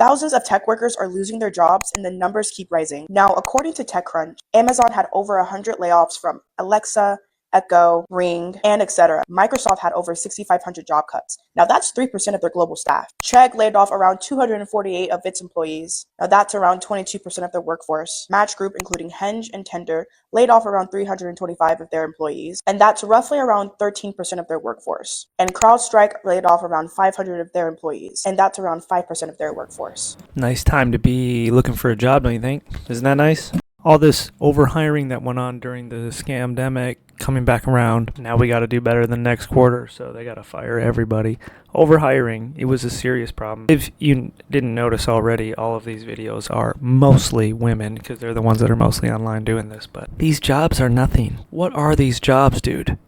Thousands of tech workers are losing their jobs and the numbers keep rising. Now, according to TechCrunch, Amazon had over 100 layoffs from Alexa, Echo, Ring, and etc. Microsoft had over 6,500 job cuts. Now that's 3% of their global staff. Chegg laid off around 248 of its employees. Now that's around 22% of their workforce. Match Group, including Hinge and Tinder, laid off around 325 of their employees, and that's roughly around 13% of their workforce. And CrowdStrike laid off around 500 of their employees, and that's around 5% of their workforce. Nice time to be looking for a job, don't you think? Isn't that nice? All this overhiring that went on during the scamdemic coming back around. Now we got to do better than next quarter, so they got to fire everybody. Overhiring, it was a serious problem. If you didn't notice already, all of these videos are mostly women because they're the ones that are mostly online doing this. But these jobs are nothing. What are these jobs, dude?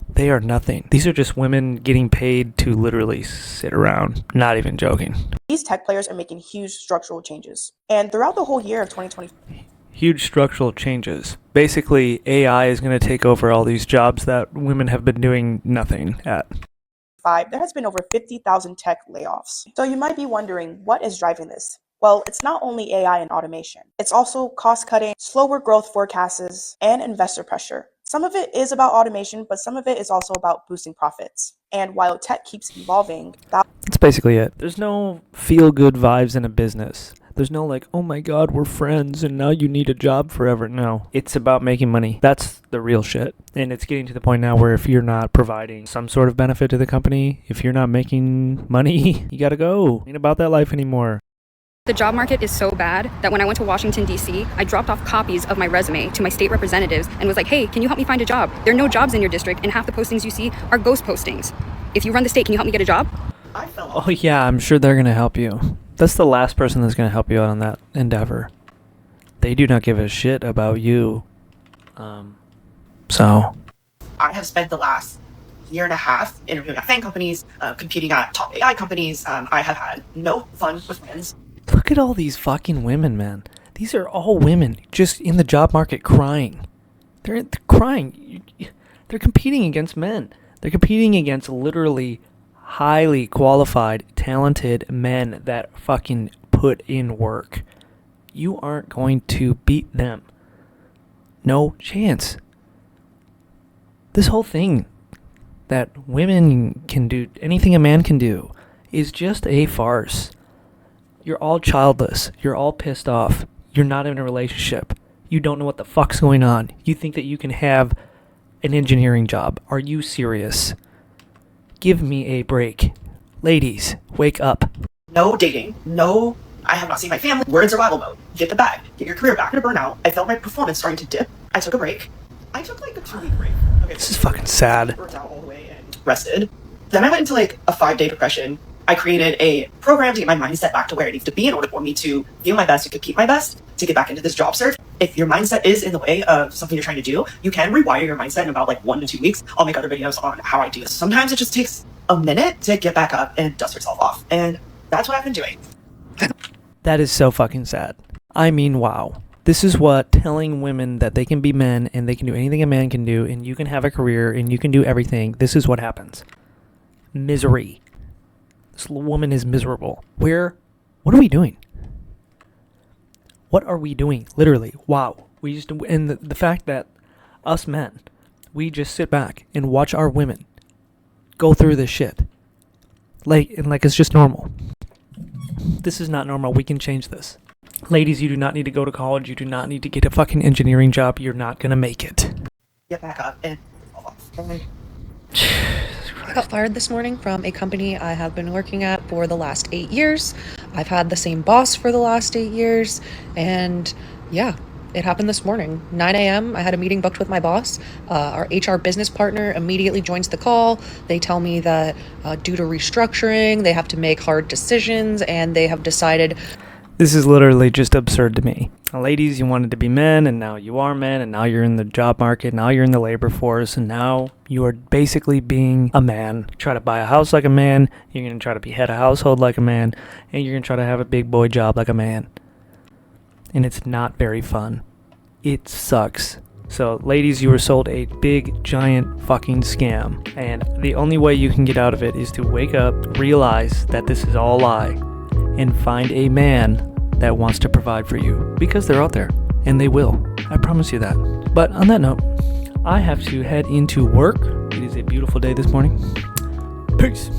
They are nothing. These are just women getting paid to literally sit around. Not even joking. These tech players are making huge structural changes. And throughout the whole year of 2020, huge structural changes. Basically, AI is going to take over all these jobs that women have been doing nothing at. there has been over 50,000 tech layoffs. So you might be wondering, what is driving this? Well, it's not only AI and automation. It's also cost cutting, slower growth forecasts, and investor pressure. Some of it is about automation, but some of it is also about boosting profits. And while tech keeps evolving, that's basically it. There's no feel-good vibes in a business. There's no like, oh my God, we're friends and now you need a job forever. No, it's about making money. That's the real shit. And it's getting to the point now where if you're not providing some sort of benefit to the company, if you're not making money, you gotta go. Ain't about that life anymore. The job market is so bad that when I went to Washington, D.C., I dropped off copies of my resume to my state representatives and was like, hey, can you help me find a job? There are no jobs in your district and half the postings you see are ghost postings. If you run the state, can you help me get a job? Oh yeah, I'm sure they're gonna help you. That's the last person that's going to help you out on that endeavor. They do not give a shit about you. So I have spent the last year and a half interviewing at FANG companies, competing at top AI companies. I have had no fun with friends. Look at all these fucking women, man. These are all women just in the job market crying. They're crying. They're competing against men. They're competing against literally highly qualified, talented men that fucking put in work. You aren't going to beat them. No chance. This whole thing that women can do, anything a man can do, is just a farce. You're all childless. You're all pissed off. You're not in a relationship. You don't know what the fuck's going on. You think that you can have an engineering job. Are you serious? Give me a break. Ladies, wake up. No dating. No, I have not seen my family. We're in survival mode. Get the bag. Get your career back in a burnout. I felt my performance starting to dip. I took a break. I took like a 2-week break. Okay, this is fucking sad. Burnt out all the way and rested. Then I went into like a 5-day depression. I created a program to get my mindset back to where it needs to be in order for me to feel my best and compete my best to get back into this job search. If your mindset is in the way of something you're trying to do, you can rewire your mindset in about like 1 to 2 weeks. I'll make other videos on how I do this. Sometimes it just takes a minute to get back up and dust yourself off. And that's what I've been doing. That is so fucking sad. I mean, wow. This is what telling women that they can be men and they can do anything a man can do and you can have a career and you can do everything. This is what happens. Misery. This woman is miserable. What are we doing? What are we doing? Literally. Wow. And the fact that us men, we just sit back and watch our women go through this shit. Like it's just normal. This is not normal. We can change this. Ladies, you do not need to go to college. You do not need to get a fucking engineering job. You're not going to make it. Get back up and I got fired this morning from a company I have been working at for the last 8 years. I've had the same boss for the last 8 years. And yeah, it happened this morning. 9 a.m. I had a meeting booked with my boss. Our HR business partner immediately joins the call. They tell me that due to restructuring, they have to make hard decisions and they have decided. This is literally just absurd to me. Ladies, you wanted to be men, and now you are men, and now you're in the job market, now you're in the labor force, and now you are basically being a man. Try to buy a house like a man, you're going to try to head a household like a man, and you're going to try to have a big boy job like a man. And it's not very fun. It sucks. So, ladies, you were sold a big, giant fucking scam, and the only way you can get out of it is to wake up, realize that this is all a lie, and find a man that wants to provide for you, because they're out there and they will. I promise you that. But on that note, I have to head into work. It is a beautiful day this morning. Peace.